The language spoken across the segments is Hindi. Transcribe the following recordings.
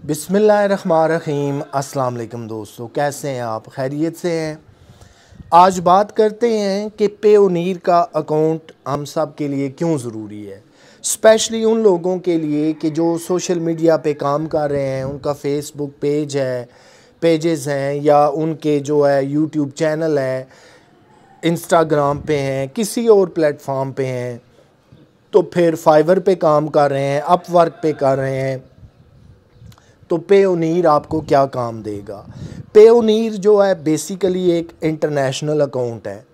बिस्मिल्लाहिर्रहमानिर्रहीम। अस्सलाम वालेकुम दोस्तों, कैसे हैं आप? खैरियत से हैं? आज बात करते हैं कि पेओनीर का अकाउंट हम सब के लिए क्यों ज़रूरी है, स्पेशली उन लोगों के लिए कि जो सोशल मीडिया पे काम कर रहे हैं, उनका फेसबुक पेजेस हैं या उनके जो है यूट्यूब चैनल है, इंस्टाग्राम पे हैं, किसी और प्लेटफॉर्म पे हैं, तो फिर फाइवर पे काम कर रहे हैं, अपवर्क पे कर रहे हैं। तो पेओनीर आपको क्या काम देगा? पेओनीर जो है बेसिकली एक इंटरनेशनल अकाउंट है।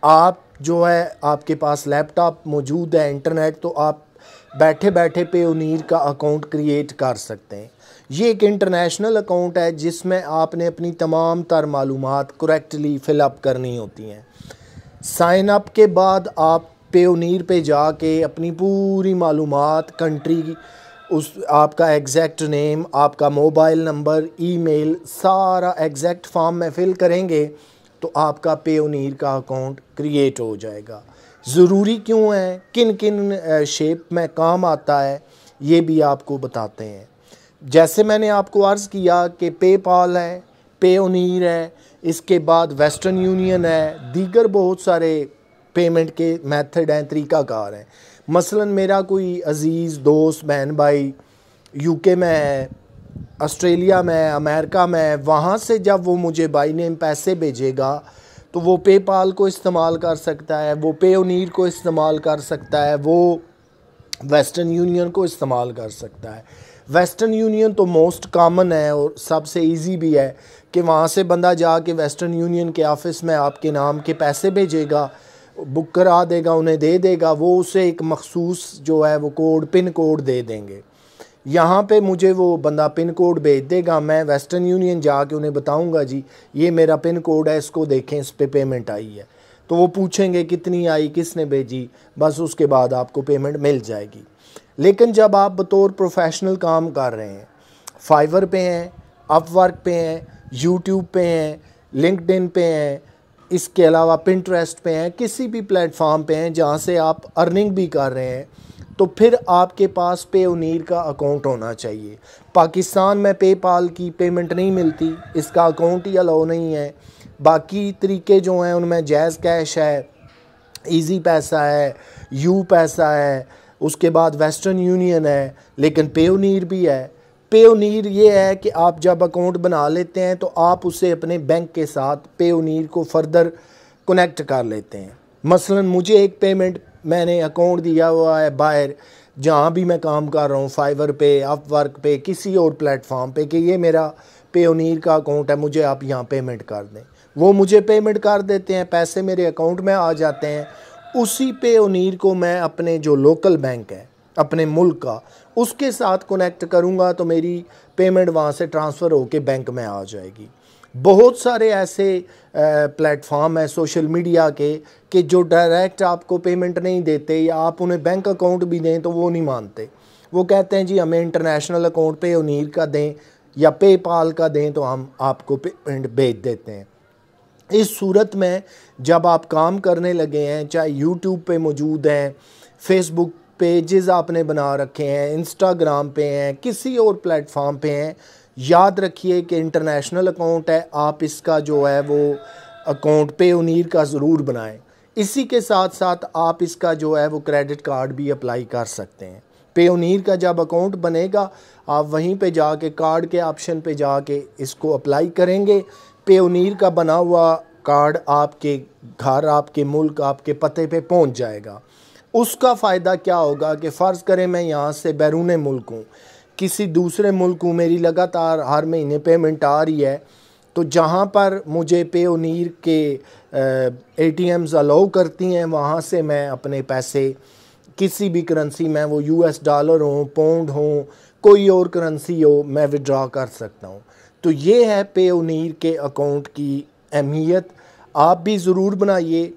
आप जो है आपके पास लैपटॉप मौजूद है, इंटरनेट, तो आप बैठे बैठे पेओनीर का अकाउंट क्रिएट कर सकते हैं। ये एक इंटरनेशनल अकाउंट है जिसमें आपने अपनी तमाम तर मालूमात करेक्टली फिलअप करनी होती हैं। साइन अप के बाद आप पेओनीर पे जाके अपनी पूरी मालूमात, कंट्री, उस आपका एग्जैक्ट नेम, आपका मोबाइल नंबर, ईमेल, सारा एग्जैक्ट फॉर्म में फिल करेंगे तो आपका पेओनीर का अकाउंट क्रिएट हो जाएगा। ज़रूरी क्यों है, किन किन शेप में काम आता है, ये भी आपको बताते हैं। जैसे मैंने आपको अर्ज़ किया कि पेपाल है, पेओनीर है, इसके बाद वेस्टर्न यूनियन है, दीगर बहुत सारे पेमेंट के मेथड हैं, तरीक़ाकार हैं। मसलन मेरा कोई अज़ीज़ दोस्त, बहन भाई यूके में है, ऑस्ट्रेलिया में है, अमेरिका में है, वहाँ से जब वो मुझे बाई नेम पैसे भेजेगा तो वो पेपाल को इस्तेमाल कर सकता है, वो पेओनीर को इस्तेमाल कर सकता है, वो वेस्टर्न यूनियन को इस्तेमाल कर सकता है। वेस्टर्न यूनियन तो मोस्ट कॉमन है और सबसे इजी भी है कि वहाँ से बंदा जाके वेस्टर्न यूनियन के ऑफ़िस में आपके नाम के पैसे भेजेगा, बुक करा देगा, उन्हें दे देगा, वो उसे एक मखसूस जो है वो कोड, पिन कोड दे देंगे। यहाँ पे मुझे वो बंदा पिन कोड भेज देगा, मैं वेस्टर्न यूनियन जाके उन्हें बताऊँगा जी ये मेरा पिन कोड है, इसको देखें, इस पे पेमेंट आई है। तो वो पूछेंगे कितनी आई, किसने भेजी, बस उसके बाद आपको पेमेंट मिल जाएगी। लेकिन जब आप बतौर प्रोफेशनल काम कर रहे हैं, फाइवर पे हैं, अपवर्क पे हैं, यूट्यूब पे हैं, लिंक्डइन पे हैं, इसके अलावा पिंटरेस्ट पे हैं, किसी भी प्लेटफॉर्म पे हैं जहाँ से आप अर्निंग भी कर रहे हैं, तो फिर आपके पास पेओनीर का अकाउंट होना चाहिए। पाकिस्तान में पेपाल की पेमेंट नहीं मिलती, इसका अकाउंट ही अलाउ नहीं है। बाकी तरीके जो हैं उनमें जैज़ कैश है, इजी पैसा है, यू पैसा है, उसके बाद वेस्टर्न यूनियन है, लेकिन पेओनीर भी है। पेओनीर ये है कि आप जब अकाउंट बना लेते हैं तो आप उसे अपने बैंक के साथ पेओनीर को फर्दर कनेक्ट कर लेते हैं। मसलन मुझे एक पेमेंट, मैंने अकाउंट दिया हुआ है बाहर, जहाँ भी मैं काम कर रहा हूँ, फाइवर पे, अपवर्क पे, किसी और प्लेटफॉर्म पे, कि ये मेरा पेओनीर का अकाउंट है, मुझे आप यहाँ पेमेंट कर दें। वो मुझे पेमेंट कर देते हैं, पैसे मेरे अकाउंट में आ जाते हैं। उसी पेओनीर को मैं अपने जो लोकल बैंक है अपने मुल्क का, उसके साथ कनेक्ट करूंगा तो मेरी पेमेंट वहाँ से ट्रांसफ़र होके बैंक में आ जाएगी। बहुत सारे ऐसे प्लेटफॉर्म हैं सोशल मीडिया के कि जो डायरेक्ट आपको पेमेंट नहीं देते, या आप उन्हें बैंक अकाउंट भी दें तो वो नहीं मानते। वो कहते हैं जी हमें इंटरनेशनल अकाउंट पेओनीर का दें या पेपाल का दें तो हम आपको पेमेंट भेज देते हैं। इस सूरत में जब आप काम करने लगे हैं, चाहे यूट्यूब पे मौजूद हैं, फेसबुक पेजेस आपने बना रखे हैं, इंस्टाग्राम पे हैं, किसी और प्लेटफॉर्म पे हैं, याद रखिए कि इंटरनेशनल अकाउंट है, आप इसका जो है वो अकाउंट पेओनीर का ज़रूर बनाएं। इसी के साथ साथ आप इसका जो है वो क्रेडिट कार्ड भी अप्लाई कर सकते हैं। पेओनीर का जब अकाउंट बनेगा आप वहीं पे जाके कार्ड के ऑप्शन पे जाके इसको अप्लाई करेंगे। पेओनीर का बना हुआ कार्ड आपके घर, आपके मुल्क, आपके पते पे पहुंच जाएगा। उसका फ़ायदा क्या होगा कि फ़र्ज़ करें मैं यहाँ से बैरून मुल्क हूँ, किसी दूसरे मुल्क हूँ, मेरी लगातार हर महीने पेमेंट आ रही है, तो जहाँ पर मुझे पेओनीर के ATMs अलाउ करती हैं, वहाँ से मैं अपने पैसे किसी भी करेंसी में, वो US डॉलर हो, पाउंड हो, कोई और करेंसी हो, मैं विड्रॉ कर सकता हूँ। तो ये है पेओनीर के अकाउंट की अहमियत। आप भी ज़रूर बनाइए,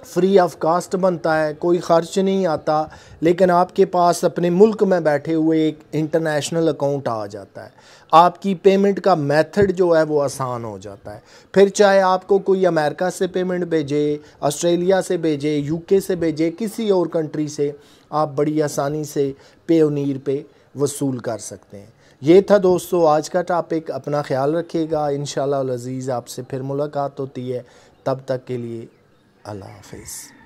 फ्री ऑफ कास्ट बनता है, कोई ख़र्च नहीं आता, लेकिन आपके पास अपने मुल्क में बैठे हुए एक इंटरनेशनल अकाउंट आ जाता है। आपकी पेमेंट का मेथड जो है वो आसान हो जाता है। फिर चाहे आपको कोई अमेरिका से पेमेंट भेजे, ऑस्ट्रेलिया से भेजे, यूके से भेजे, किसी और कंट्री से, आप बड़ी आसानी से पेओनीर पे वसूल कर सकते हैं। ये था दोस्तों आज का टॉपिक। अपना ख्याल रखिएगा। इंशाअल्लाह अज़ीज़ आपसे फिर मुलाकात होती है। तब तक के लिए अल्लाह हाफ़िज़।